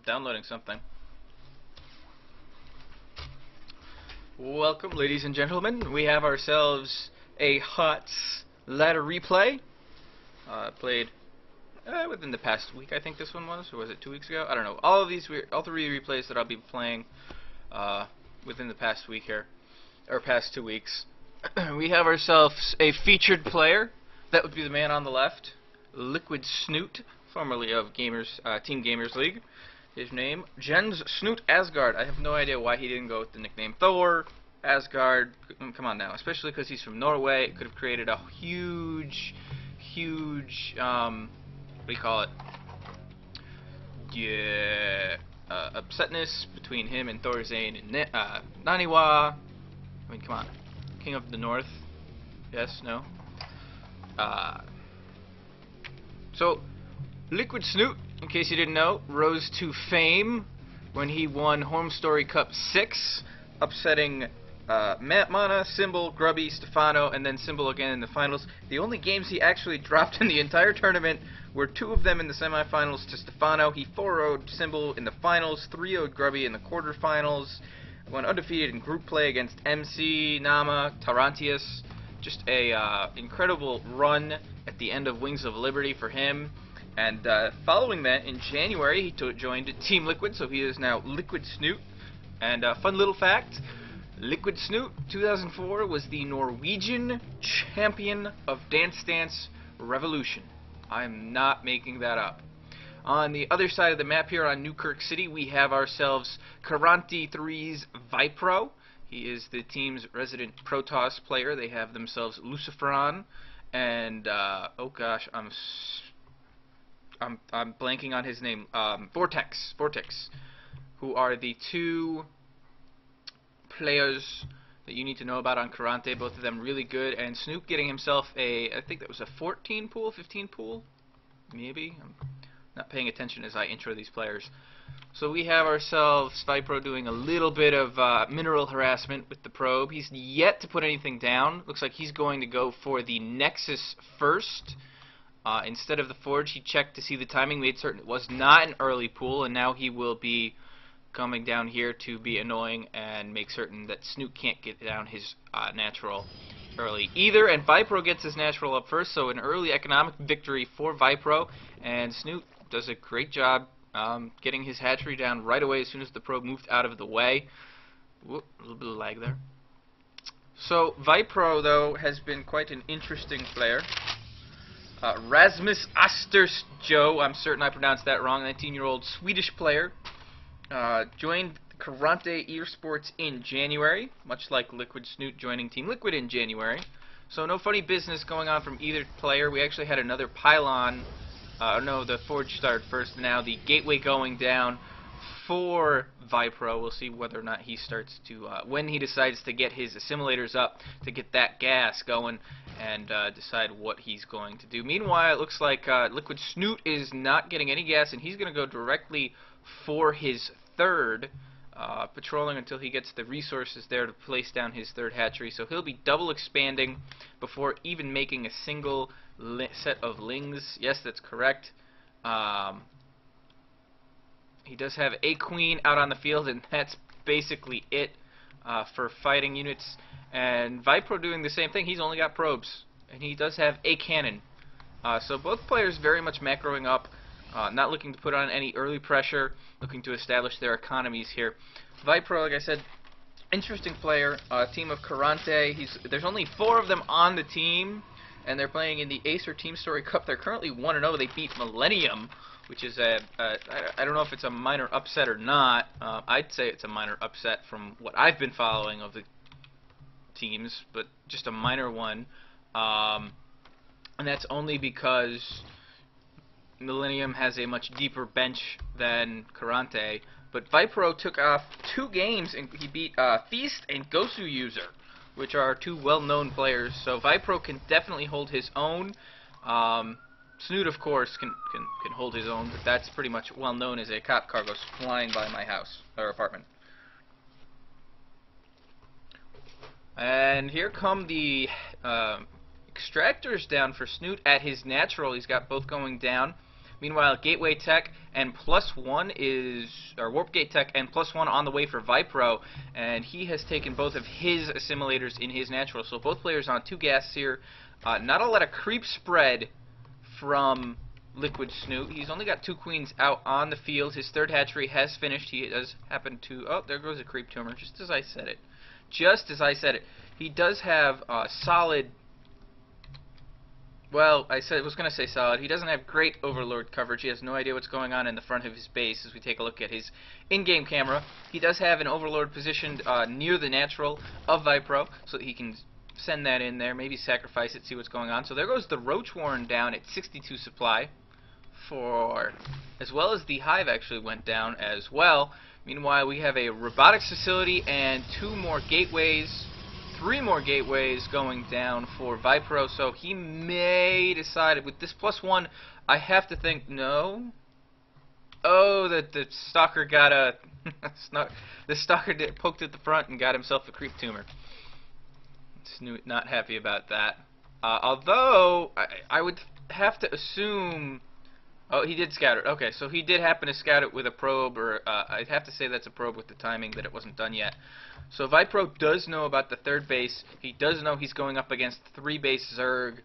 downloading something. Welcome, ladies and gentlemen. We have ourselves a HotS ladder replay. Played within the past week, I think this one was, or was it 2 weeks ago? I don't know. All three replays that I'll be playing within the past week here, or past 2 weeks. We have ourselves a featured player. That would be the man on the left, LiquidSnute, formerly of Team Gamers League. His name, Jens Snoot Asgard. I have no idea why he didn't go with the nickname Thor, Asgard. Come on now, especially because he's from Norway. It could have created a huge, what do you call it? Yeah, upsetness between him and Thorzane and Naniwa. I mean, come on, King of the North. Yes, no. So, LiquidSnute, in case you didn't know, rose to fame when he won Home Story Cup 6, upsetting Mana, Symbol, Grubby, Stefano, and then Symbol again in the finals. The only games he actually dropped in the entire tournament were 2 of them in the semifinals to Stefano. He 4-0'd Symbol in the finals, 3-0'd Grubby in the quarterfinals, went undefeated in group play against MC, Nama, Karont3. Just a incredible run at the end of Wings of Liberty for him. And following that, in January, he joined Team Liquid, so he is now LiquidSnute. And fun little fact, LiquidSnute 2004 was the Norwegian champion of Dance Dance Revolution. I'm not making that up. On the other side of the map here on Newkirk City, we have ourselves Karont3's viPro. He is the team's resident Protoss player. They have themselves Luciferon and oh gosh, I'm blanking on his name. Vortex, who are the 2 players that you need to know about on Karont3. Both of them really good, and Snoop getting himself I think that was a 14 pool, 15 pool, maybe. I'm not paying attention as I intro these players. So we have ourselves viPro doing a little bit of mineral harassment with the probe. He's yet to put anything down. Looks like he's going to go for the Nexus first. Instead of the Forge, he checked to see the timing, made certain it was not an early pool, and now he will be coming down here to be annoying and make certain that Snoot can't get down his natural early either. And viPro gets his natural up first, so an early economic victory for viPro, and Snoot does a great job getting his hatchery down right away as soon as the probe moved out of the way. Whoop, a little bit of lag there. So viPro, though, has been quite an interesting player. Rasmus Asterjo, I'm certain I pronounced that wrong, 19-year-old Swedish player, joined Karont3 Esports in January, much like LiquidSnute joining Team Liquid in January. So no funny business going on from either player. We actually had another pylon, no, the Forge started first, now the gateway going down for viPro. We'll see whether or not he starts to, when he decides to get his assimilators up to get that gas going and decide what he's going to do. Meanwhile, it looks like LiquidSnute is not getting any gas, and he's going to go directly for his third, patrolling until he gets the resources there to place down his third hatchery. So he'll be double expanding before even making a single set of lings. Yes, that's correct. He does have a queen out on the field, and that's basically it for fighting units. And viPro doing the same thing. He's only got probes, and he does have a cannon. So both players very much macroing up, not looking to put on any early pressure, looking to establish their economies here. viPro, like I said, interesting player. Team of Karont3. There's only 4 of them on the team, and they're playing in the Acer Team Story Cup. They're currently 1-0. They beat Millennium, which is I don't know if it's a minor upset or not. I'd say it's a minor upset from what I've been following of the teams, but just a minor one. And that's only because Millennium has a much deeper bench than Karont3. But viPro took off 2 games, and he beat Feast and Gosu User, which are 2 well-known players. So viPro can definitely hold his own. Snoot, of course, can hold his own, but that's pretty much well known as a cop car goes flying by my house, or apartment. And here come the extractors down for Snoot at his natural. He's got both going down. Meanwhile, Gateway Tech and +1 is, or Warp Gate Tech and +1 on the way for viPro, and he has taken both of his assimilators in his natural. So both players on 2 gas here. Not a lot of creep spread from LiquidSnute. He's only got 2 queens out on the field. His 3rd hatchery has finished. He does happen to, oh, there goes a creep tumor, just as I said it. Just as I said it. He does have solid, well, I was going to say solid. He doesn't have great Overlord coverage. He has no idea what's going on in the front of his base as we take a look at his in-game camera. He does have an Overlord positioned near the natural of viPro, so that he can send that in there, maybe sacrifice it, see what's going on. So there goes the Roach Warren down at 62 supply, as well as the Hive actually went down as well. Meanwhile, we have a robotics facility and 2 more gateways, 3 more gateways going down for viPro, so he may decide with this +1. I have to think no. Oh, the stalker got a the stalker poked at the front and got himself a creep tumor. Snute not happy about that. Although I would have to assume. Oh, he did scout it. Okay, so he did happen to scout it with a probe, or I'd have to say that's a probe with the timing that it wasn't done yet. So viPro does know about the 3rd base. He does know he's going up against 3-base Zerg.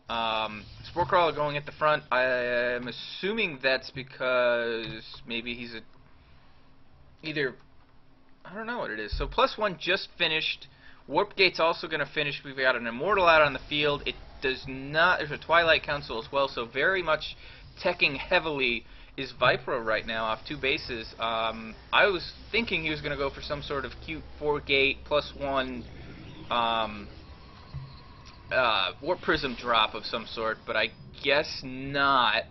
Sporecrawler going at the front. I'm assuming that's because maybe he's either, I don't know what it is. So +1 just finished. Warp Gate's also going to finish. We've got an Immortal out on the field. It does not. There's a Twilight Council as well, so very much teching heavily is viPro right now off 2 bases. I was thinking he was going to go for some sort of cute 4-gate +1 Warp Prism drop of some sort, but I guess not.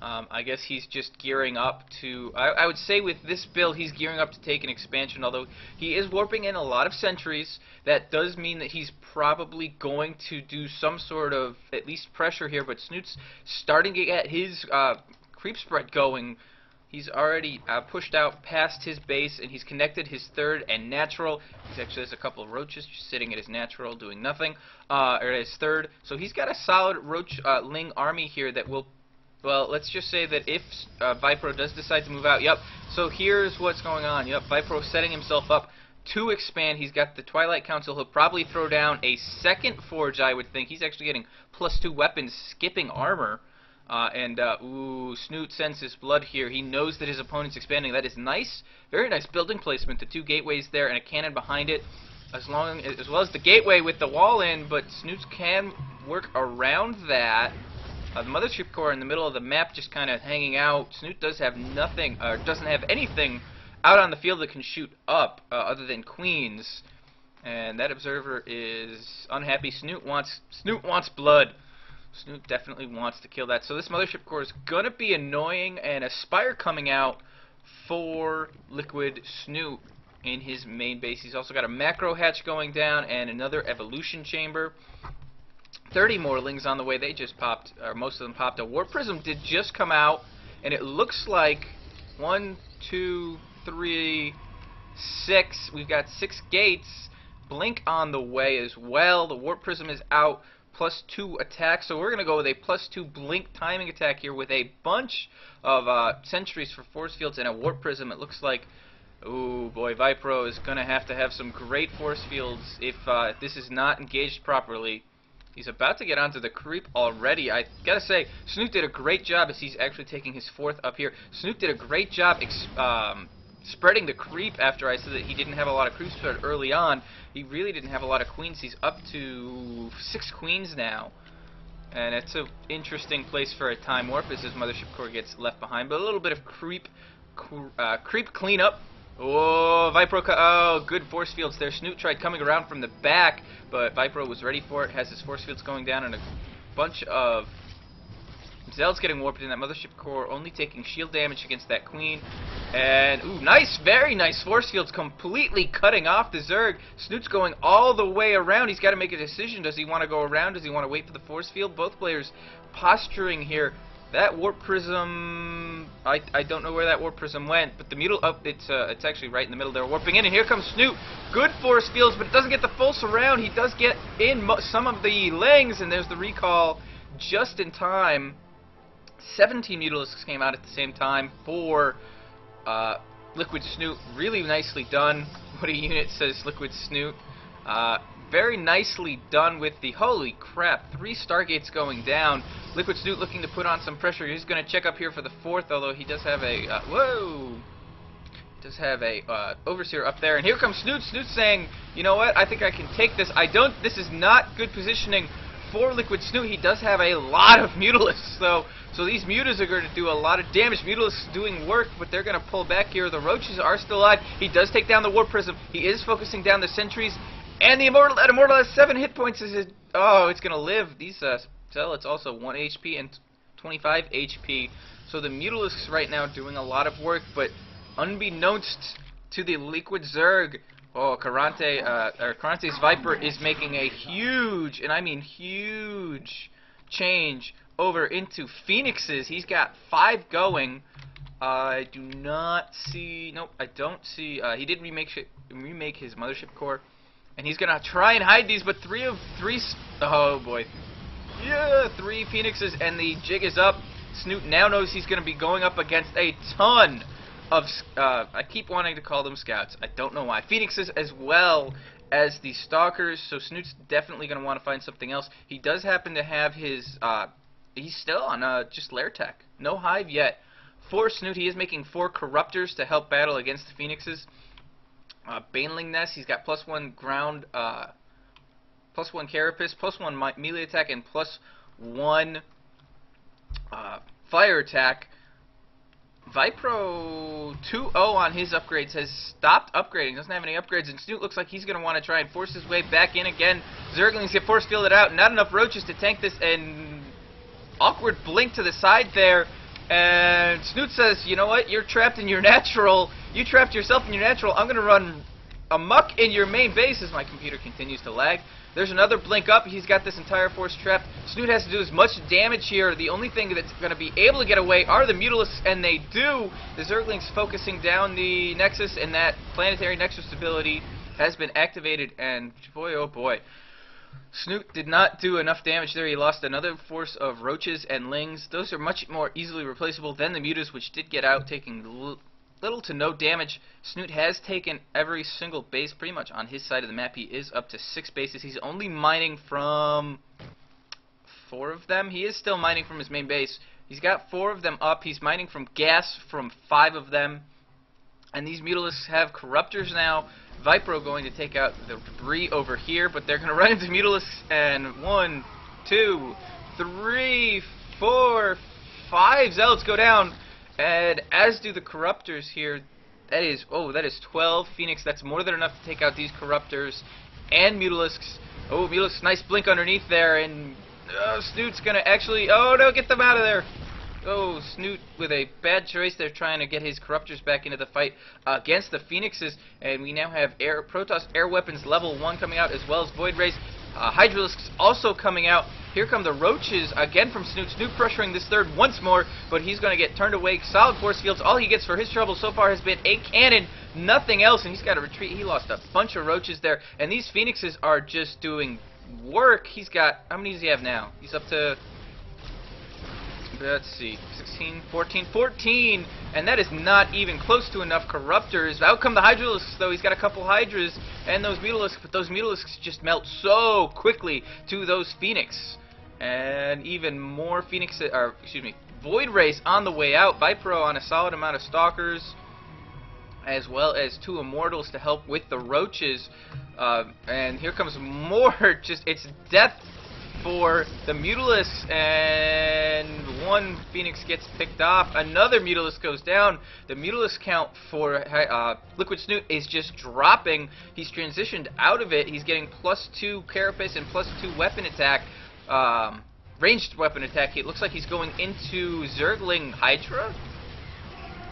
I guess he's just gearing up to, I would say with this build he's gearing up to take an expansion, although he is warping in a lot of sentries. That does mean that he's probably going to do some sort of at least pressure here, but Snute's starting to get his creep spread going. He's already pushed out past his base, and he's connected his 3rd and natural. He actually has a couple of roaches just sitting at his natural doing nothing, or at his 3rd. So he's got a solid roach Ling army here that will, well, let's just say that if viPro does decide to move out, yep, so here's what's going on. Yep, viPro setting himself up to expand. He's got the Twilight Council. He'll probably throw down a 2nd Forge, I would think. He's actually getting +2 weapons, skipping armor. Ooh, Snute sends his blood here. He knows that his opponent's expanding. That is nice. Very nice building placement. The 2 gateways there and a cannon behind it, as well as the gateway with the wall in, but Snute can work around that. The mothership core in the middle of the map just kind of hanging out. Snute does have nothing, or doesn't have anything out on the field that can shoot up other than queens. And that observer is unhappy. Snute wants blood. Snute definitely wants to kill that. So this mothership core is going to be annoying, and a Spire coming out for LiquidSnute in his main base. He's also got a macro hatch going down and another evolution chamber. 30 more lings on the way. They just popped, or most of them popped. A Warp Prism did just come out, and it looks like 1, 2, 3, 6. We've got 6 gates. Blink on the way as well. The Warp Prism is out. +2 attack, so we're going to go with a +2 blink timing attack here with a bunch of sentries for force fields and a Warp Prism. It looks like, ooh boy, viPro is going to have some great force fields if this is not engaged properly. He's about to get onto the creep already. I gotta say, Snute did a great job as he's actually taking his 4th up here. Snute did a great job spreading the creep after I said that he didn't have a lot of creep spread early on. He really didn't have a lot of queens. He's up to 6 queens now. And it's an interesting place for a time warp as his mothership core gets left behind. But a little bit of creep cleanup. Oh, viPro, oh, good force fields there. Snute tried coming around from the back, but viPro was ready for it. Has his force fields going down, and a bunch of Zell's getting warped in that mothership core, only taking shield damage against that queen. And, ooh, nice, very nice force fields, completely cutting off the Zerg. Snute's going all the way around. He's got to make a decision. Does he want to go around? Does he want to wait for the force field? Both players posturing here. That Warp Prism, I don't know where that Warp Prism went, but the middle, it's actually right in the middle there, warping in, and here comes Snute. Good force fields, but it doesn't get the full surround. He does get in some of the lings, and there's the recall just in time. 17 Mutalisks came out at the same time for LiquidSnute. Really nicely done. What a unit, says LiquidSnute. Very nicely done with the, holy crap, 3 Stargates going down. LiquidSnute looking to put on some pressure. He's going to check up here for the 4th, although he does have a, whoa! Does have a Overseer up there. And here comes Snute. Snute saying, you know what, I think I can take this. This is not good positioning for LiquidSnute. He does have a lot of Mutalisks, so these Mutas are going to do a lot of damage. Mutalisks doing work, but they're going to pull back here. The Roaches are still alive. He does take down the War Prism. He is focusing down the Sentries. And the Immortal has 7 hit points. Oh, it's going to live. These Zealots also 1 HP and 25 HP. So the Mutalisks right now doing a lot of work, but unbeknownst to the Liquid Zerg, Karont3's Viper is making a huge, and I mean huge, change over into Phoenixes. He's got 5 going. I do not see, nope, I don't see, he did remake his Mothership Core, and he's going to try and hide these, but 3, oh boy, yeah, 3 Phoenixes, and the jig is up. Snute now knows he's going to be going up against a ton of, I keep wanting to call them Scouts, I don't know why, Phoenixes as well as the Stalkers, so Snute's definitely going to want to find something else. He does happen to have his, he's still on just Lair Tech, no Hive yet. For Snute, he is making 4 Corruptors to help battle against the Phoenixes. Baneling Nest, he's got +1 ground, +1 Carapace, +1 melee attack, and +1 fire attack. viPro 2.0 on his upgrades has stopped upgrading, doesn't have any upgrades, and Snute looks like he's going to want to try and force his way back in again. Zerglings get force fielded out, not enough Roaches to tank this, and awkward blink to the side there. And Snute says, you know what, you're trapped in your natural, you trapped yourself in your natural, I'm going to run amok in your main base as my computer continues to lag. There's another blink up, he's got this entire force trapped. Snute has to do as much damage here, the only thing that's going to be able to get away are the Mutalisks, and they do. The Zerglings focusing down the Nexus, and that planetary Nexus ability has been activated, and boy oh boy. Snute did not do enough damage there. He lost another force of Roaches and Lings. Those are much more easily replaceable than the Mutas, which did get out, taking little to no damage. Snute has taken every single base pretty much on his side of the map. He is up to 6 bases. He's only mining from 4 of them. He is still mining from his main base. He's got 4 of them up. He's mining from gas from 5 of them. And these Mutalisks have Corruptors now. viPro going to take out the debris over here, but they're going to run into Mutalisks, and 1, 2, 3, 4, 5 Zealots go down, and as do the Corruptors here. That is 12 Phoenix. That's more than enough to take out these Corruptors and Mutalisks. Oh, Mutalisks, nice blink underneath there, and Snute's going to actually, oh no, get them out of there. Oh, Snute with a bad choice. They're trying to get his Corruptors back into the fight against the Phoenixes, and we now have Protoss air weapons level 1 coming out, as well as Void Rays. Hydralisks also coming out. Here come the Roaches again from Snute. Snute pressuring this 3rd once more, but he's going to get turned away. Solid force fields. All he gets for his trouble so far has been a cannon, nothing else, and he's got to retreat. He lost a bunch of Roaches there, and these Phoenixes are just doing work. He's got, how many does he have now? He's up to, let's see, 16, 14, and that is not even close to enough Corruptors. Out come the Hydralisks, though. He's got a couple Hydras and those Mutalisks, but those Mutalisks just melt so quickly to those Phoenix. And even more Void Rays on the way out. viPro on a solid amount of Stalkers, as well as 2 Immortals to help with the Roaches. And here comes more, it's death for the Mutalisks, and 1 Phoenix gets picked off. Another Mutalisk goes down. The Mutalisk count for LiquidSnute is just dropping. He's transitioned out of it. He's getting +2 Carapace and +2 weapon attack, ranged weapon attack. It looks like he's going into Zergling Hydra.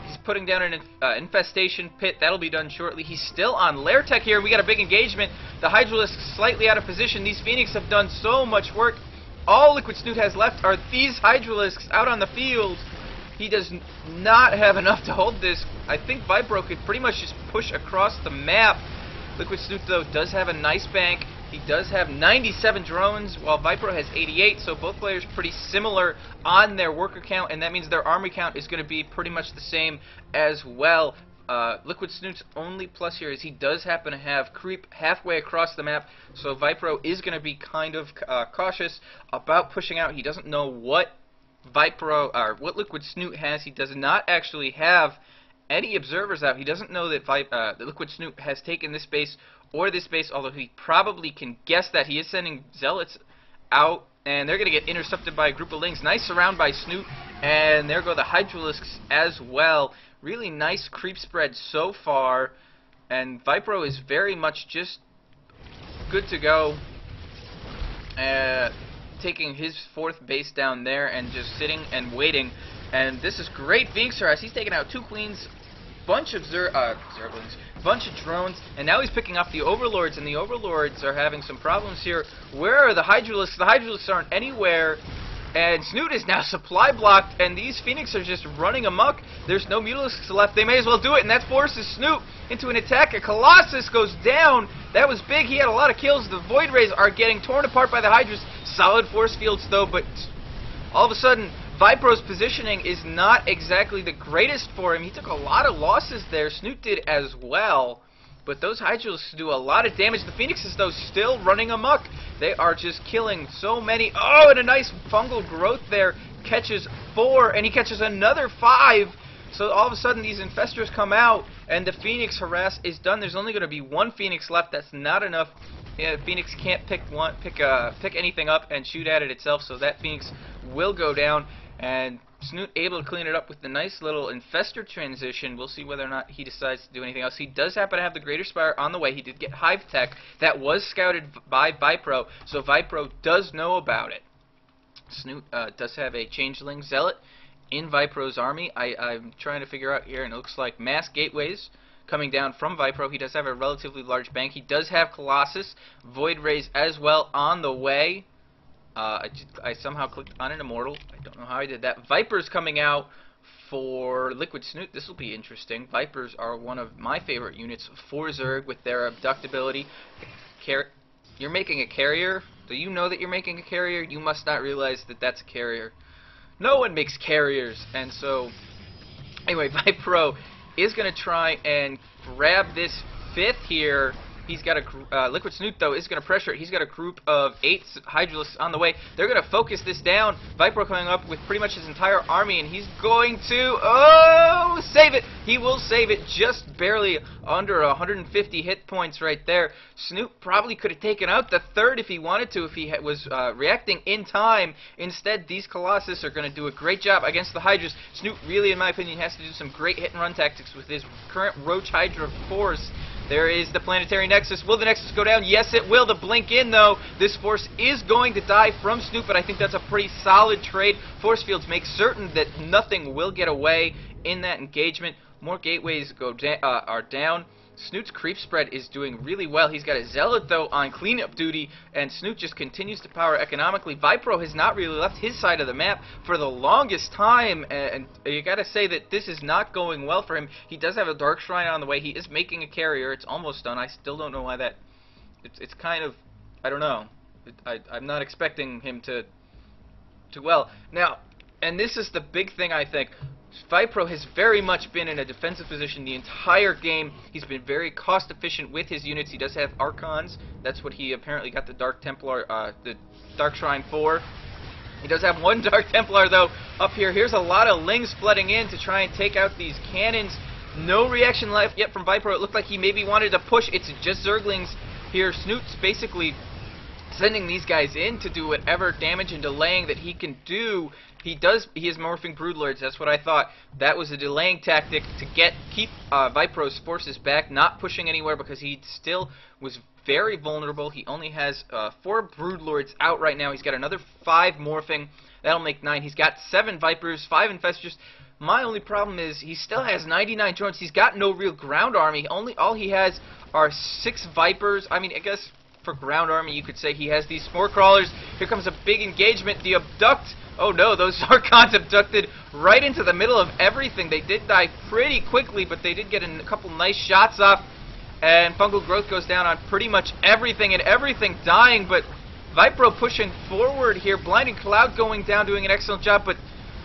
He's putting down an infestation pit. That'll be done shortly. He's still on Lair Tech here. We got a big engagement. The Hydralisks slightly out of position. These Phoenix have done so much work. All LiquidSnute has left are these Hydralisks out on the field. He does not have enough to hold this. I think viPro could pretty much just push across the map. LiquidSnute, though, does have a nice bank. He does have 97 drones, while viPro has 88, so both players pretty similar on their worker count, and that means their army count is going to be pretty much the same as well. LiquidSnute's only plus here is he does happen to have creep halfway across the map, so viPro is going to be kind of cautious about pushing out. He doesn't know what viPro or what LiquidSnute has. He does not actually have any observers out. He doesn't know that LiquidSnute has taken this base or this base, although he probably can guess that. He is sending zealots out, and they're going to get intercepted by a group of lings. Nice surround by Snute, and there go the Hydralisks as well. Really nice creep spread so far, and viPro is very much just good to go. Taking his 4th base down there and just sitting and waiting. And this is great Phoenix harass. He's taking out 2 queens, bunch of zerglings, bunch of drones, and now he's picking off the overlords, and the overlords are having some problems here. Where are the Hydralisks? The Hydralisks aren't anywhere, and Snute is now supply blocked, and these Phoenix are just running amok. There's no Mutalisks left. They may as well do it, and that forces Snute into an attack. A Colossus goes down. That was big. He had a lot of kills. The Void Rays are getting torn apart by the Hydras. Solid force fields, though, but all of a sudden, viPro's positioning is not exactly the greatest for him. He took a lot of losses there. Snute did as well. But those Hydralisks do a lot of damage. The Phoenixes, though, still running amok. They are just killing so many. Oh, and a nice fungal growth there. Catches 4, and he catches another 5. So all of a sudden, these Infestors come out, and the Phoenix harass is done. There's only going to be 1 Phoenix left. That's not enough. Yeah, Phoenix can't pick anything up and shoot at it itself, so that Phoenix will go down. And Snute able to clean it up with the nice little Infestor transition. We'll see whether or not he decides to do anything else. He does happen to have the Greater Spire on the way. He did get Hive Tech. That was scouted by viPro, so viPro does know about it. Snute does have a Changeling Zealot in viPro's army. I'm trying to figure out here, and it looks like mass gateways coming down from viPro. He does have a relatively large bank. He does have Colossus, Void Rays as well on the way. I somehow clicked on an Immortal. I don't know how I did that. Vipers coming out for LiquidSnute. This will be interesting. Vipers are one of my favorite units for Zerg with their abductability. You're making a carrier? Do you know that you're making a carrier? You must not realize that that's a carrier. No one makes carriers. And so, anyway, viPro is going to try and grab this 5th here. He's got a LiquidSnute, though, is going to pressure it. He's got a group of 8 Hydralisks on the way. They're going to focus this down. viPro coming up with pretty much his entire army, and he's going to save it. He will save it just barely under 150 hit points right there. Snute probably could have taken out the 3rd if he wanted to, if he was reacting in time. Instead, these Colossus are going to do a great job against the Hydras. Snute really, in my opinion, has to do some great hit-and-run tactics with his current Roach Hydra force. There is the Planetary Nexus. Will the Nexus go down? Yes, it will. The blink in, though. This force is going to die from Snute, but I think that's a pretty solid trade. Force fields make certain that nothing will get away in that engagement. More gateways are down. Snute's creep spread is doing really well. He's got a Zealot, though, on cleanup duty, and Snute just continues to power economically. viPro has not really left his side of the map for the longest time, and you gotta say that this is not going well for him. He does have a Dark Shrine on the way. He is making a carrier. It's almost done. I still don't know why that... It's kind of... I don't know. I'm not expecting him to well. Now, and this is the big thing, I think. viPro has very much been in a defensive position the entire game. He's been very cost efficient with his units. He does have Archons. That's what he apparently got the Dark Templar, the Dark Shrine for. He does have 1 Dark Templar, though, up here. Here's a lot of Lings flooding in to try and take out these cannons. No reaction left yet from viPro. It looked like he maybe wanted to push. It's just Zerglings here. Snute's basically sending these guys in to do whatever damage and delaying that he can do. He is morphing Broodlords. That's what I thought. That was a delaying tactic to keep viPro's forces back, not pushing anywhere, because he still was very vulnerable. He only has 4 Broodlords out right now. He's got another 5 morphing. That'll make 9. He's got 7 Vipers, 5 Infestors. My only problem is he still has 99 drones. He's got no real ground army. All he has are 6 Vipers. I mean, I guess for ground army you could say he has these 4 crawlers. Here comes a big engagement. The abduct. Oh no, those Archons abducted right into the middle of everything. They did die pretty quickly, but they did get a couple nice shots off. and fungal growth goes down on pretty much everything, and everything dying, but viPro pushing forward here. Blinding Cloud going down, doing an excellent job, but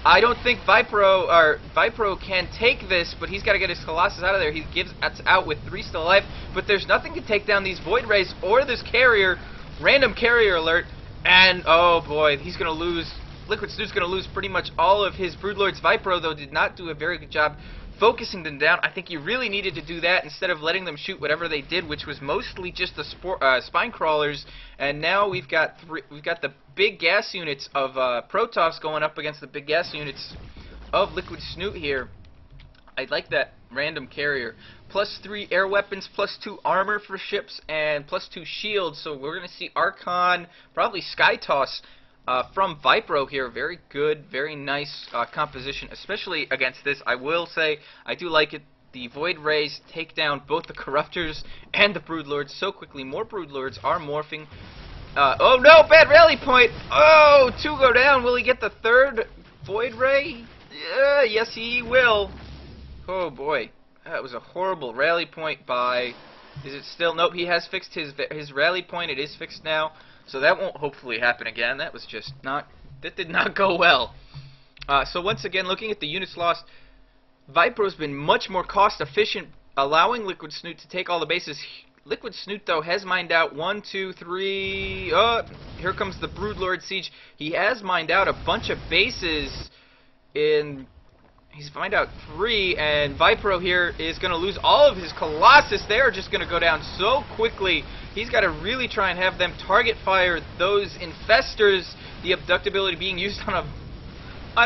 I don't think viPro can take this, but he's got to get his Colossus out of there. He gives out with 3 still alive, but there's nothing to take down these Void Rays or this carrier. Random carrier alert, and oh boy, he's going to lose. LiquidSnute's going to lose pretty much all of his Broodlords. viPro, though, did not do a very good job focusing them down. I think you really needed to do that instead of letting them shoot whatever they did, which was mostly just the spine crawlers. And now we've got the big gas units of Protoss going up against the big gas units of LiquidSnute here. I like that random carrier. +3 air weapons, +2 armor for ships, and +2 shields. So we're going to see Archon, probably Sky Toss from viPro here. Very good, very nice composition, especially against this. I will say, I do like it. The Void Rays take down both the Corruptors and the Broodlords so quickly. More Broodlords are morphing. Oh no, bad rally point! Oh, 2 go down. Will he get the 3rd Void Ray? Yes, he will. Oh boy, that was a horrible rally point by... Is it still? Nope, he has fixed his rally point. It is fixed now. So that won't hopefully happen again. That was just not... That did not go well. So once again, looking at the units lost, viPro's been much more cost efficient, allowing LiquidSnute to take all the bases. LiquidSnute, though, has mined out 1, 2, 3... Oh, here comes the Broodlord Siege. He has mined out a bunch of bases in... He's mined out 3, and viPro here is going to lose all of his Colossus. They are just going to go down so quickly. He's got to really try and have them target fire those infestors. The abductability being used on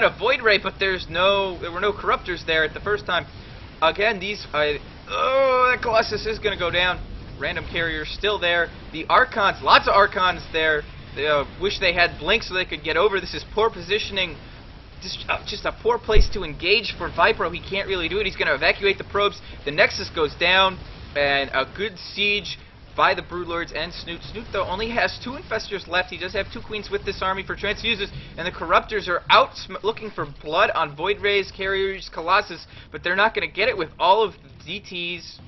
a Void Ray, but there were no Corruptors there at the first time. Again, oh, that Colossus is going to go down. Random carrier still there. The Archons, lots of Archons there. They wish they had Blink so they could get over. This is poor positioning. Just a poor place to engage for viPro. He can't really do it. He's going to evacuate the probes. The Nexus goes down, and a good siege by the Broodlords and Snute. Snute, though, only has 2 infestors left. He does have 2 queens with this army for transfuses, and the Corruptors are out looking for blood on Void Rays, Carriers, Colossus, but they're not going to get it with all of the DTs.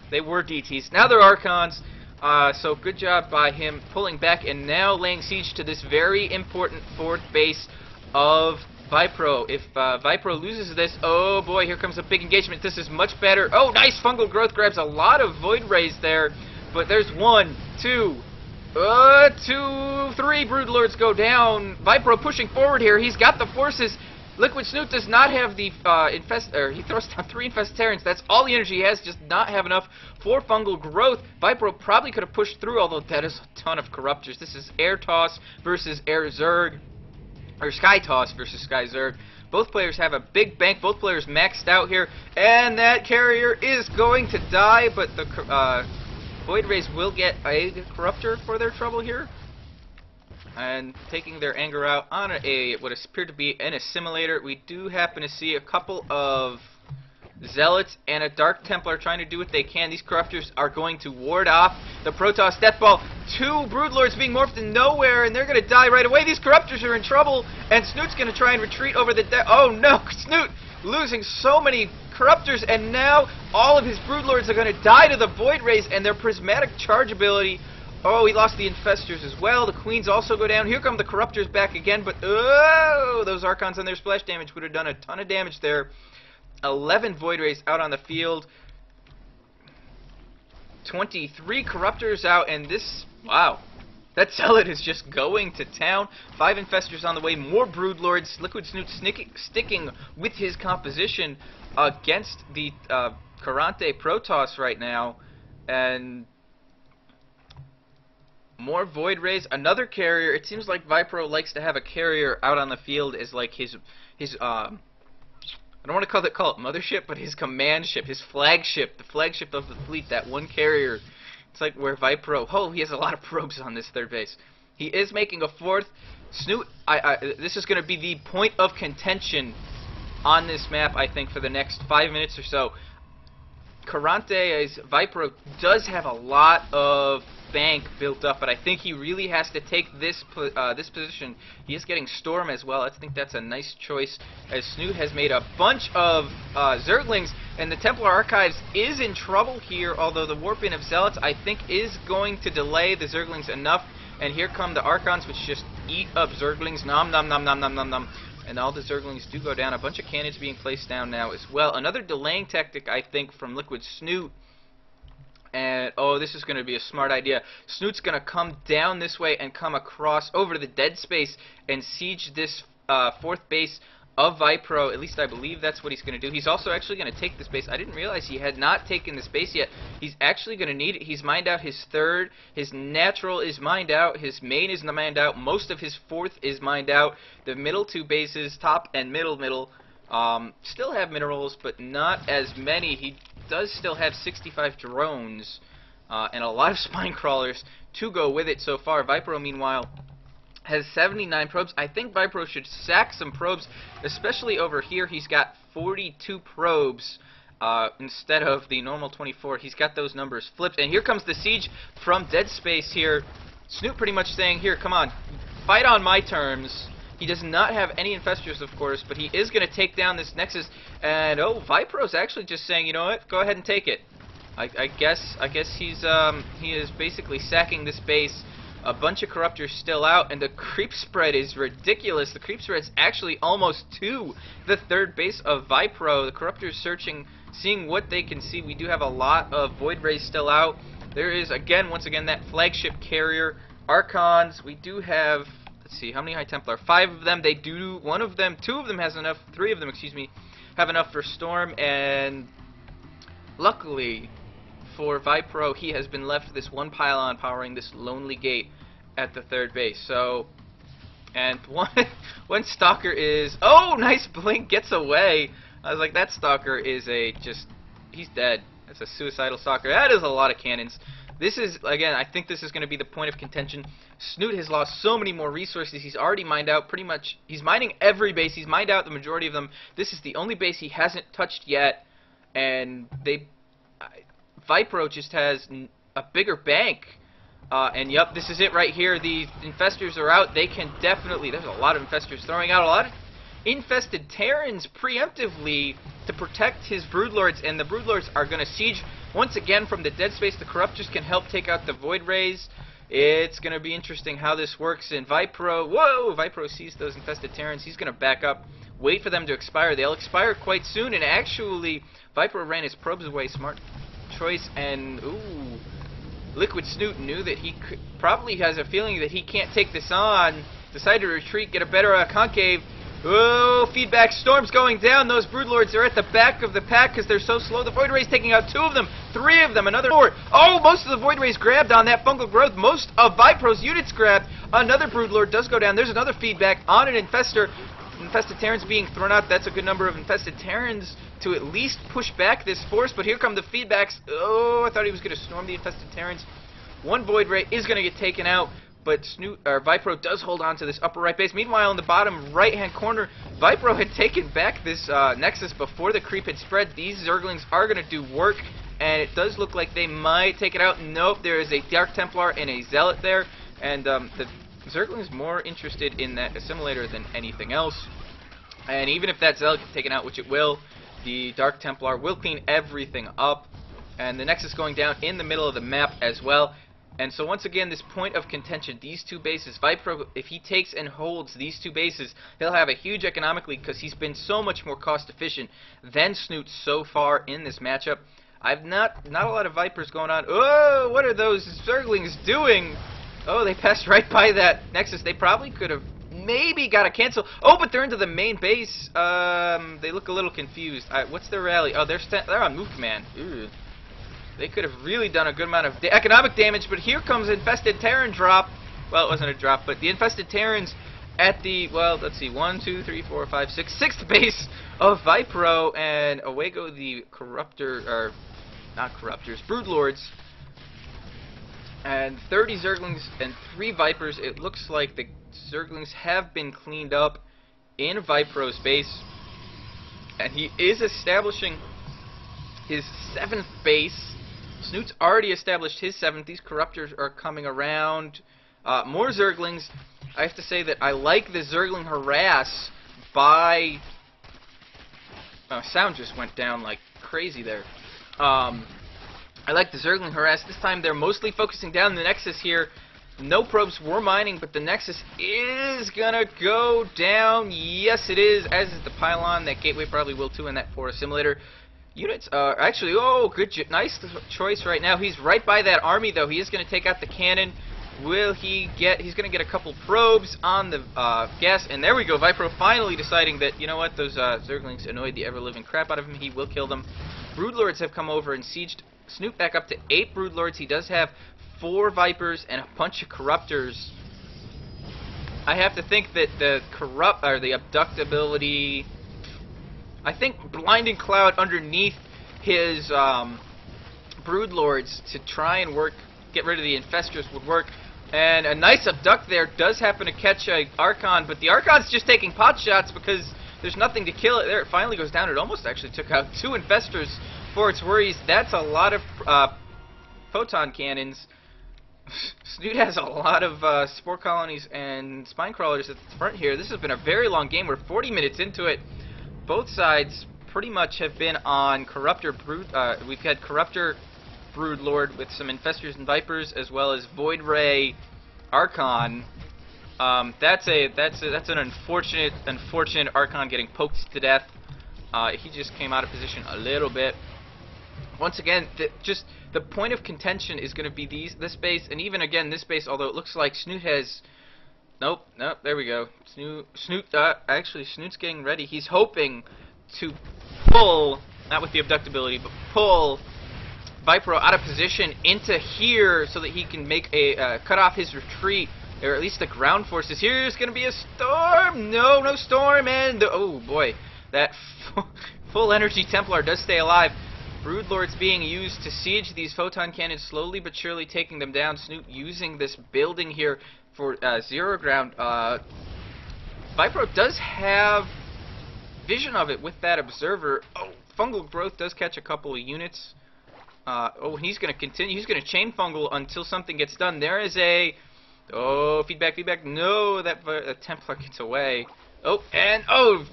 They were DTs. Now they're Archons. So good job by him pulling back and now laying siege to this very important 4th base of viPro. If viPro loses this, oh boy, here comes a big engagement. This is much better. Oh, nice fungal growth, grabs a lot of Void Rays there, but there's 1, 2, 2, 3 Broodlords go down. viPro pushing forward here. He's got the forces. LiquidSnute does not have the he throws down 3 Infestarans. That's all the energy he has, just not have enough for fungal growth. viPro probably could have pushed through, although that is a ton of Corruptors. This is Air Toss versus Air Zerg. Or Sky Toss versus Sky Zerg. Both players have a big bank. Both players maxed out here. And that carrier is going to die, but the Void Rays will get a Corruptor for their trouble here. And taking their anger out on what appeared to be an assimilator. We do happen to see a couple of Zealots and a Dark Templar trying to do what they can. These Corruptors are going to ward off the Protoss Death Ball. 2 Broodlords being morphed in nowhere, and they're going to die right away. These Corruptors are in trouble, and Snute's going to try and retreat over the oh no, Snute losing so many Corruptors, and now all of his Broodlords are going to die to the Void Rays and their Prismatic Charge ability. Oh, he lost the Infestors as well. The Queens also go down. Here come the Corruptors back again, but oh, those Archons and their splash damage would have done a ton of damage there. 11 Void Rays out on the field. 23 Corruptors out, and this, wow. That Zealot is just going to town. 5 Infestors on the way, more Broodlords. LiquidSnute sticking with his composition against the Karont3 Protoss right now. And more Void Rays, another carrier. It seems like viPro likes to have a carrier out on the field as like his I don't want to call it mothership, but his command ship, his flagship, the flagship of the fleet, that one carrier. It's like where viPro, oh, he has a lot of probes on this 3rd base. He is making a 4th. Snute, this is going to be the point of contention on this map, I think, for the next 5 minutes or so. Karont3's viPro does have a lot of bank built up, but I think he really has to take this position. He is getting Storm as well. I think that's a nice choice, as Snute has made a bunch of Zerglings, and the Templar Archives is in trouble here, although the Warping of Zealots, I think, is going to delay the Zerglings enough. And here come the Archons, which just eat up Zerglings. Nom nom nom nom nom nom nom. And all the Zerglings do go down. A bunch of cannons being placed down now as well. Another delaying tactic, I think, from LiquidSnute. And, oh, this is going to be a smart idea. Snute's going to come down this way and come across over to the dead space and siege this fourth base of viPro. At least I believe that's what he's going to do. He's also actually going to take this base. I didn't realize he had not taken this base yet. He's actually going to need it. He's mined out his third. His natural is mined out. His main is mined out. Most of his fourth is mined out. The middle two bases, top and middle, still have minerals, but not as many. He does still have 65 drones and a lot of spine crawlers to go with it so far. viPro, meanwhile, has 79 probes. I think viPro should sack some probes, especially over here. He's got 42 probes instead of the normal 24. He's got those numbers flipped. And here comes the siege from dead space here. Snute pretty much saying, here, come on, fight on my terms. He does not have any infestors, of course, but he is going to take down this Nexus. And, oh, viPro's actually just saying, you know what, go ahead and take it. I guess he is basically sacking this base. A bunch of Corruptors still out, and the creep spread is ridiculous. The creep spread's actually almost to the third base of viPro. The Corruptors searching, seeing what they can see. We do have a lot of Void Rays still out. There is, once again, that flagship carrier. Archons, we do have, let's see, how many High Templar? 5 of them. They do, 2 of them has enough, 3 of them, excuse me, have enough for Storm, and luckily for viPro, he has been left this one pylon powering this lonely gate at the third base. So, and one Stalker is, oh, nice blink, gets away. I was like, that Stalker is he's dead. That's a suicidal Stalker. That is a lot of cannons. This is, again, I think this is going to be the point of contention. Snute has lost so many more resources. He's already mined out pretty much, he's mining every base. He's mined out the majority of them. This is the only base he hasn't touched yet, and viPro just has a bigger bank. And yep, this is it right here. The infestors are out. They can definitely, there's a lot of infestors throwing out a lot of infested Terrans preemptively to protect his Broodlords, and the Broodlords are going to siege once again from the dead space. The Corruptors can help take out the Void Rays. It's going to be interesting how this works. And viPro, whoa, viPro sees those infested Terrans. He's going to back up, wait for them to expire. They'll expire quite soon, and actually viPro ran his probes away. Smart choice. And ooh, LiquidSnute knew that he probably has a feeling that he can't take this on. Decided to retreat, get a better concave. Oh, feedback storm's going down. Those Broodlords are at the back of the pack because they're so slow. The Void Ray's taking out 2 of them, 3 of them, another 4. Oh, most of the Void Rays grabbed on that fungal growth. Most of viPro's units grabbed. Another Broodlord does go down. There's another feedback on an infestor. Infested Terrans being thrown out. That's a good number of infested Terrans to at least push back this force. But here come the feedbacks. Oh, I thought he was going to storm the infested Terrans. 1 Void Ray is going to get taken out, but viPro does hold on to this upper right base. Meanwhile, in the bottom right-hand corner, viPro had taken back this Nexus before the creep had spread. These Zerglings are going to do work, and it does look like they might take it out. Nope, there is a Dark Templar and a Zealot there, and the Zergling's more interested in that assimilator than anything else. And even if that Zealot gets taken out, which it will, the Dark Templar will clean everything up. And the Nexus going down in the middle of the map as well. And so once again, this point of contention, these 2 bases, viPro, if he takes and holds these 2 bases, he'll have a huge economic lead because he's been so much more cost efficient than Snute so far in this matchup. I've not a lot of Vipers going on. Oh, what are those Zerglings doing? Oh, they passed right by that Nexus. They probably could have maybe got a cancel. Oh, but they're into the main base. They look a little confused. What's their rally? Oh, they're on move command. Ew. They could have really done a good amount of economic damage, but here comes Infested Terran drop. Well, it wasn't a drop, but the Infested Terrans at the, well, let's see, 1, 2, 3, 4, 5, 6, 6th base of viPro, and away go the Broodlords. And 30 Zerglings and 3 Vipers. It looks like the Zerglings have been cleaned up in viPro's base, and he is establishing his 7th base. Snoot's already established his 7th. These Corruptors are coming around. More Zerglings. I have to say that I like the Zergling harass by... sound just went down like crazy there. I like the Zergling harass. This time they're mostly focusing down the Nexus here. No probes were mining, but the Nexus is gonna go down. Yes, it is, as is the pylon. That gateway probably will too, and that forest simulator. Units are actually, nice choice right now. He's right by that army, though. He is gonna take out the cannon. Will he get, he's gonna get a couple probes on the gas, and there we go. viPro finally deciding that, you know what, those Zerglings annoyed the ever-living crap out of him. He will kill them. Broodlords have come over and sieged Snoot back up to 8 Broodlords. He does have 4 Vipers and a bunch of Corruptors. I have to think that the abductability, I think Blinding Cloud underneath his Broodlords to try and get rid of the Infestors would work. And a nice abduct there does happen to catch a Archon, but the Archon's just taking pot shots because there's nothing to kill it. There, it finally goes down. It almost actually took out 2 Infestors for its worries. That's a lot of photon cannons. Snoot has a lot of spore colonies and spine crawlers at the front here. This has been a very long game. We're 40 minutes into it. Both sides pretty much have been on Corruptor Brood. We've had Corruptor Broodlord with some Infestors and Vipers, as well as Void Ray Archon. That's an unfortunate Archon getting poked to death. He just came out of position a little bit. Once again, just the point of contention is going to be this base, and even again this base. Although it looks like Snoot has, nope, there we go. Actually, Snoot's getting ready. He's hoping to pull, not with the abductability, but pull viPro out of position into here so that he can make a cut off his retreat, or at least the ground forces. Here's going to be a storm. No storm, and oh boy, that full energy Templar does stay alive. Broodlords being used to siege these photon cannons, slowly but surely taking them down. Snoot using this building here for zero ground. viPro does have vision of it with that observer. Oh, fungal growth does catch a couple of units. He's going to continue. He's going to chain fungal until something gets done. There is a... Oh, feedback. No, that Templar gets away.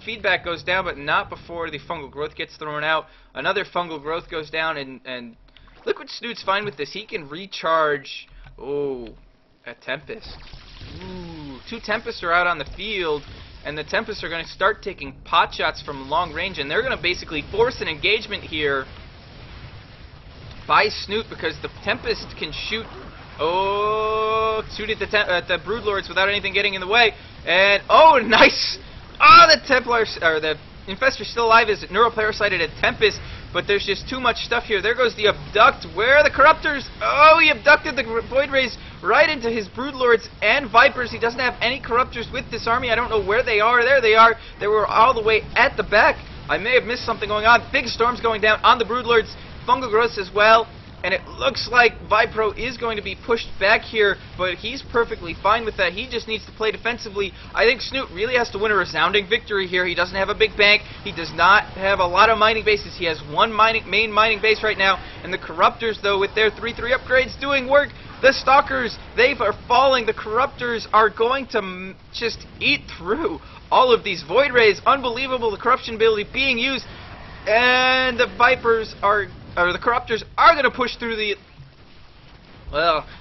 Feedback goes down, but not before the fungal growth gets thrown out. Another fungal growth goes down, and LiquidSnute's fine with this. He can recharge. Oh, a Tempest. Ooh, 2 Tempests are out on the field, and the Tempests are going to start taking pot shots from long range, and they're going to basically force an engagement here by Snoot, because the Tempest can shoot. Shoot at the Broodlords without anything getting in the way. And, nice! The Templars, or the Infestor's still alive, is neuroparasited at Tempest, but there's just too much stuff here. There goes the Abduct. Where are the Corruptors? He abducted the Void Rays right into his Broodlords and Vipers. He doesn't have any Corruptors with this army. I don't know where they are. There they are. They were all the way at the back. I may have missed something going on. Big storms going down on the Broodlords. Fungal growths as well. And it looks like viPro is going to be pushed back here, but he's perfectly fine with that. He just needs to play defensively. I think Snoot really has to win a resounding victory here. He doesn't have a big bank. He does not have a lot of mining bases. He has one main mining base right now. And the Corruptors, though, with their 3/3 upgrades doing work. The Stalkers, they are falling. The Corruptors are going to just eat through all of these Void Rays. Unbelievable, the corruption ability being used. And the Vipers are... the Corruptors are going to push through the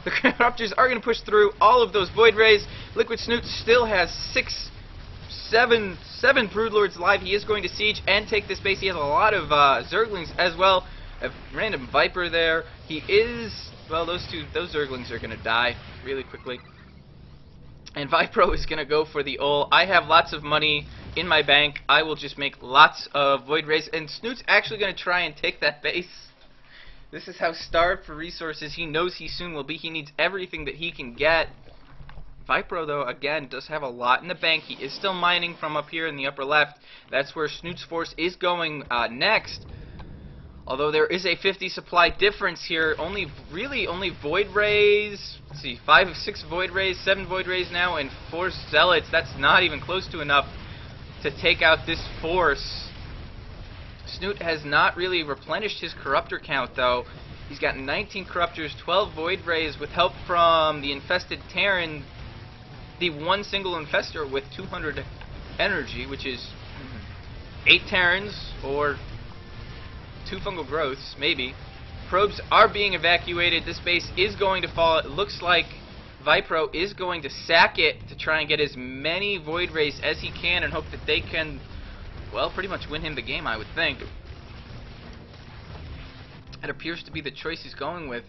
Corruptors are going to push through all of those Void Rays. LiquidSnute still has 7 Broodlords alive. He is going to siege and take this base. He has a lot of Zerglings as well. A random Viper there. He is... Well, those Zerglings are going to die really quickly. And viPro is going to go for the ult. I have lots of money in my bank. I will just make lots of Void Rays. And Snoot's actually going to try and take that base. This is how starved for resources he knows he soon will be. He needs everything that he can get. viPro, though, again, does have a lot in the bank. He is still mining from up here in the upper left. That's where Snoot's force is going next. Although there is a 50 supply difference here. Only Void Rays. Let's see, 5 of 6 Void Rays, 7 Void Rays now, and 4 Zealots. That's not even close to enough to take out this force. Snute has not really replenished his corruptor count, though. He's got 19 corruptors, 12 void rays, with help from the infested Terran, the one single infestor with 200 energy, which is 8 Terrans or 2 fungal growths, maybe. Probes are being evacuated. This base is going to fall. It looks like viPro is going to sack it to try and get as many void rays as he can and hope that they can, well, pretty much win him the game, I would think. It appears to be the choice he's going with.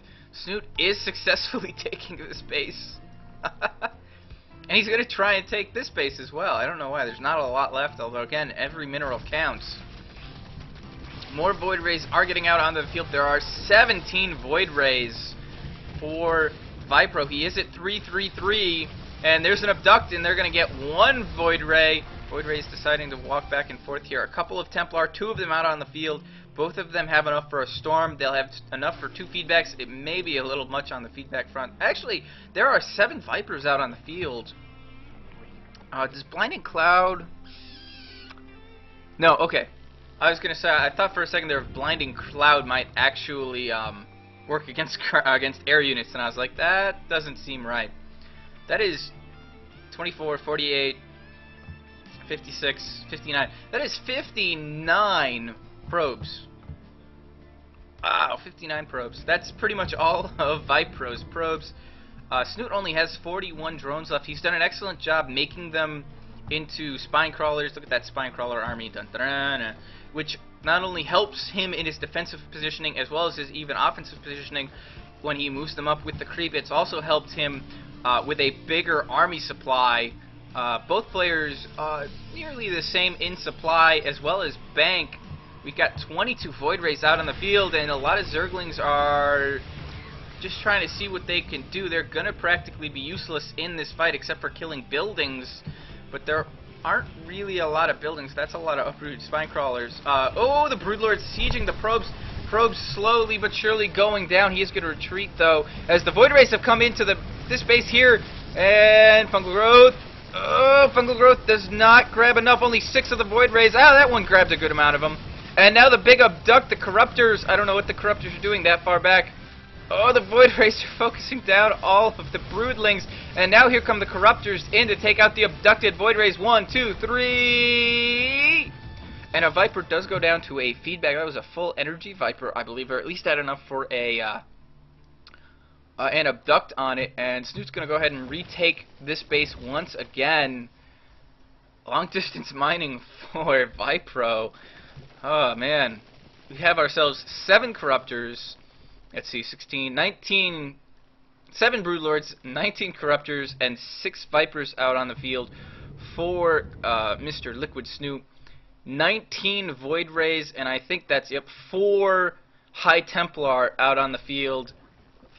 Snute is successfully taking this base. And he's going to try and take this base as well. I don't know why. There's not a lot left, although, again, every mineral counts. More void rays are getting out onto the field. There are 17 void rays for viPro. He is at 333, and there's an abduct, and they're going to get 1 void ray. Void Ray is deciding to walk back and forth here. A couple of Templar, 2 of them out on the field. Both of them have enough for a storm. They'll have enough for 2 feedbacks. It may be a little much on the feedback front. Actually, there are 7 Vipers out on the field. Does Blinding Cloud... No, okay. I was going to say, I thought for a second there Blinding Cloud might actually work against air units, and I was like, that doesn't seem right. That is 24, 48... 56, 59. That is 59 probes. Wow, 59 probes. That's pretty much all of viPro's probes. Snute only has 41 drones left. He's done an excellent job making them into spine crawlers. Look at that spine crawler army, dun, dun, dun, dun, which not only helps him in his defensive positioning as well as his even offensive positioning when he moves them up with the creep. It's also helped him with a bigger army supply. Both players nearly the same in supply as well as bank. We've got 22 Void Rays out on the field, and a lot of Zerglings are just trying to see what they can do. They're going to practically be useless in this fight except for killing buildings, but there aren't really a lot of buildings. That's a lot of uprooted spine crawlers. Oh, the Broodlord's sieging the probes. Probes slowly but surely going down. He is going to retreat, though, as the Void Rays have come into this base here, and Fungal Growth. Oh, Fungal Growth does not grab enough. Only 6 of the Void Rays. Ah, that one grabbed a good amount of them. And now the big abduct, the Corruptors. I don't know what the Corruptors are doing that far back. Oh, the Void Rays are focusing down all of the Broodlings. And now here come the Corruptors in to take out the abducted Void Rays. 1, 2, 3. And a Viper does go down to a feedback. That was a full energy Viper, I believe, or at least had enough for a... an abduct on it, and Snute's going to go ahead and retake this base once again. Long distance mining for viPro. Oh man, we have ourselves 7 Corruptors. Let's see, 16, 19, 7 Broodlords, 19 Corruptors, and 6 Vipers out on the field for Mr. LiquidSnute. 19 Void Rays, and I think that's 4 High Templar out on the field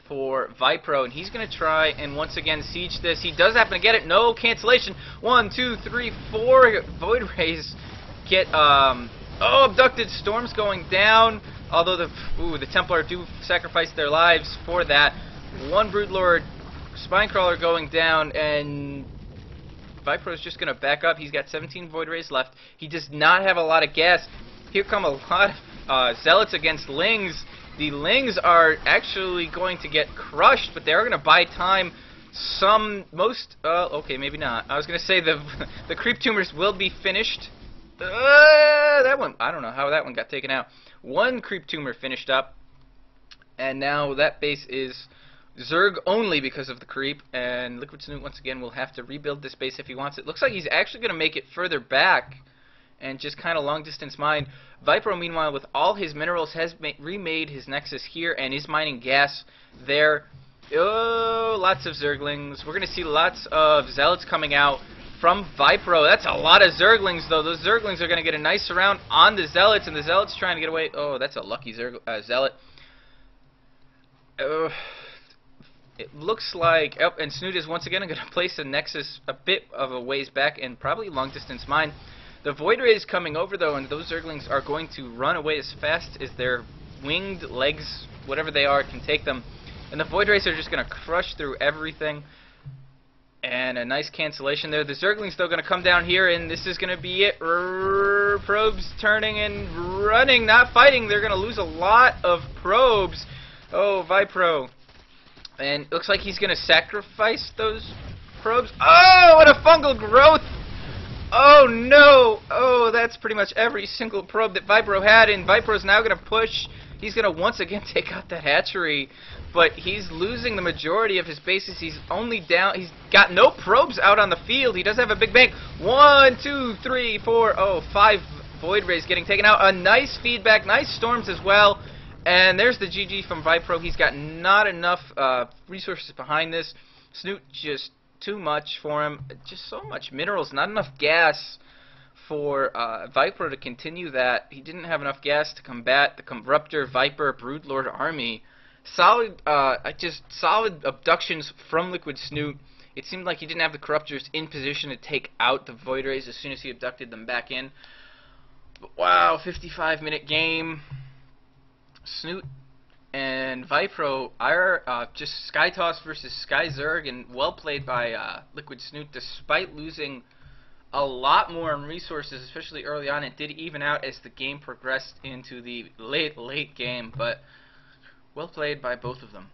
for viPro, and he's going to try and once again siege this. He does happen to get it. No cancellation. 1, 2, 3, 4 Void Rays get abducted. Storm's going down, although the Templar do sacrifice their lives for that. 1 Broodlord Spinecrawler going down, and viPro's just going to back up. He's got 17 Void Rays left. He does not have a lot of gas. Here come a lot of Zealots against Lings. The Lings are actually going to get crushed, but they are going to buy time. Okay, maybe not. I was going to say the Creep Tumors will be finished. That one, I don't know how that one got taken out. 1 Creep Tumor finished up, and now that base is Zerg only because of the creep, and LiquidSnute once again will have to rebuild this base if he wants it. Looks like he's actually going to make it further back and just kind of long distance mine. viPro, meanwhile, with all his minerals, has remade his nexus here and is mining gas there. Oh, lots of Zerglings. We're going to see lots of Zealots coming out from viPro. That's a lot of Zerglings, though. Those Zerglings are going to get a nice surround on the Zealots, and the Zealots trying to get away. Oh, that's a lucky Zealot. It looks like... Oh, and Snute is once again going to place a nexus a bit of a ways back and probably long distance mine. The Void Ray is coming over, though, and those Zerglings are going to run away as fast as their winged legs, whatever they are, can take them. And the Void Rays are just going to crush through everything. And a nice cancellation there. The Zergling's still going to come down here, and this is going to be it. Probes turning and running, not fighting. They're going to lose a lot of probes. Oh, viPro. And it looks like he's going to sacrifice those probes. Oh, what a fungal growth! Oh, no! Oh, that's pretty much every single probe that viPro had, and viPro's now going to push. He's going to once again take out the hatchery, but he's losing the majority of his bases. He's only down. He's got no probes out on the field. He does have a big bank. 1, 2, 3, 4, oh, 5 Void Rays getting taken out. A nice feedback, nice storms as well. And there's the GG from viPro. He's got not enough resources behind this. Snute just too much for him. Just so much minerals, not enough gas for viPro to continue that. He didn't have enough gas to combat the Corruptor, Viper, Broodlord army. Solid, just solid abductions from LiquidSnute. It seemed like he didn't have the Corruptors in position to take out the Void Rays as soon as he abducted them back in. But wow, 55-minute game. Snute and viPro are just SkyToss versus SkyZerg, and well played by LiquidSnute despite losing a lot more in resources, especially early on. It did even out as the game progressed into the late game, but well played by both of them.